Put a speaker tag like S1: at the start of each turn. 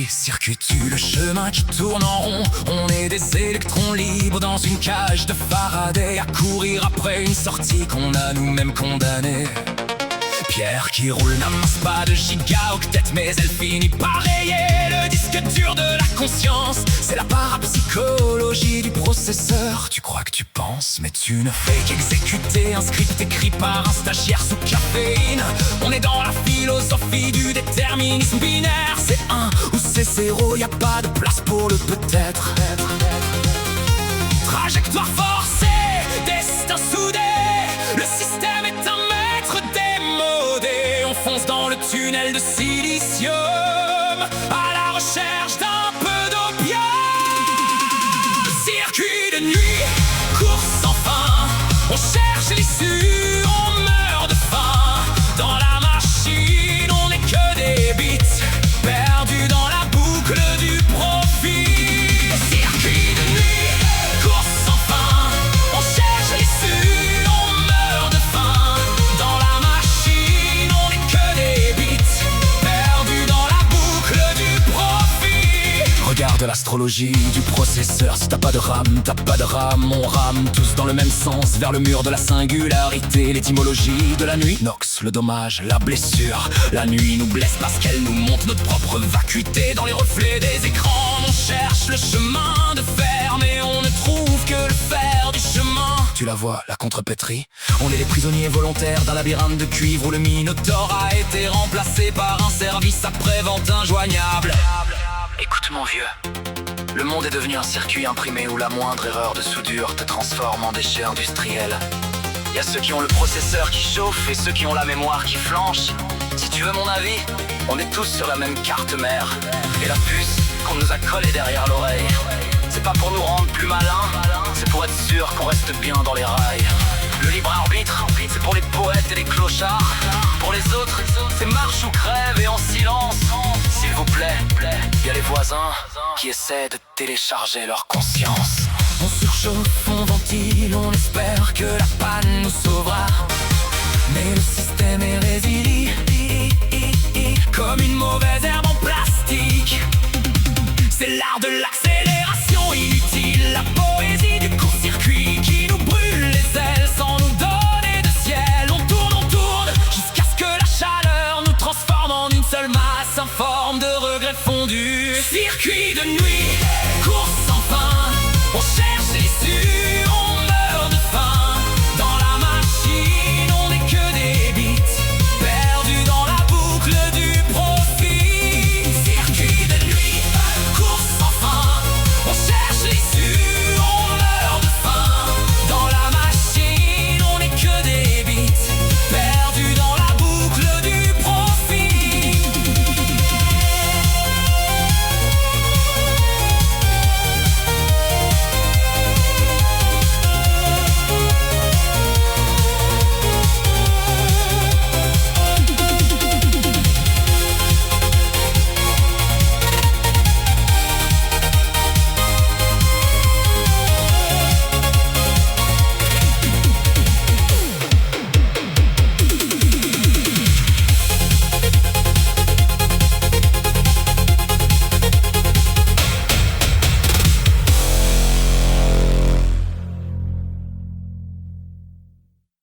S1: Circuit-tu le chemin qui tourne en rond? On est des électrons libres dans une cage de Faraday, à courir après une sortie qu'on a nous-mêmes condamnée. Pierre qui roule n'amasse pas de gigaoctets, mais elle finit par rayer le disque dur de la conscience. C'est la parapsychologie du processeur. Tu crois que tu penses, mais tu ne fais qu'exécuter un script écrit par un stagiaire sous caféine. On est dans la philosophie du déterminisme binaire. C'est 1 ou c'est 0, y a pas de place pour le peut-être. Trajectoire forcée, destin soudé, le système est un maître démodé. On fonce dans le tunnel de silicium, à la recherche d'un peu d'opium. Circuit de nuit, course sans fin, on cherche l'issue, on meurt de faim. Dans la machine, on n'est que des bits, perdus dans la boucle du profit. Circuit de nuit, course sans fin, on cherche l'issue, on meurt de faim. Dans la machine, on n'est que des bits, perdus dans la boucle du profit. Regarde l'astrologie du processeur. Si t'as pas de RAM, t'as pas de RAM. On rame tous dans le même sens, vers le mur de la singularité. L'étymologie de la nuit, Nox, le dommage, la blessure. La nuit nous blesse parce qu'elle nous montre notre propre vacuité. Dans les reflets des écrans, on cherche le chemin de fer, mais on ne trouve que le fer du chemin. Tu la vois, la contrepétrie? On est les prisonniers volontaires d'un labyrinthe de cuivre où le Minotaure a été remplacé par un service après-vente injoignable. Écoute mon vieux, le monde est devenu un circuit imprimé où la moindre erreur de soudure te transforme en déchet industriel. Y a ceux qui ont le processeur qui chauffe et ceux qui ont la mémoire qui flanche. Si tu veux mon avis, on est tous sur la même carte mère. Et la puce qu'on nous a collée derrière l'oreille, c'est pas pour nous rendre plus malins, c'est pour être sûr qu'on reste bien dans les rails. Le libre arbitre, c'est pour les poètes et les clochards. Pour les autres, c'est marche ou crève et en silence. S'il vous plaît, y a les voisins qui essaient de télécharger leur conscience. On surchauffe, on ventile, on espère que la panne nous sauvera. Mais le système est résilient, comme une mauvaise herbe en plastique. C'est l'art de l'accélération inutile, la poésie du court-circuit qui nous brûle les ailes sans nous donner de ciel. On tourne, jusqu'à ce que la chaleur nous transforme en une seule masse informe de regrets fondus. Circuit de nuit, course sans fin, on cherche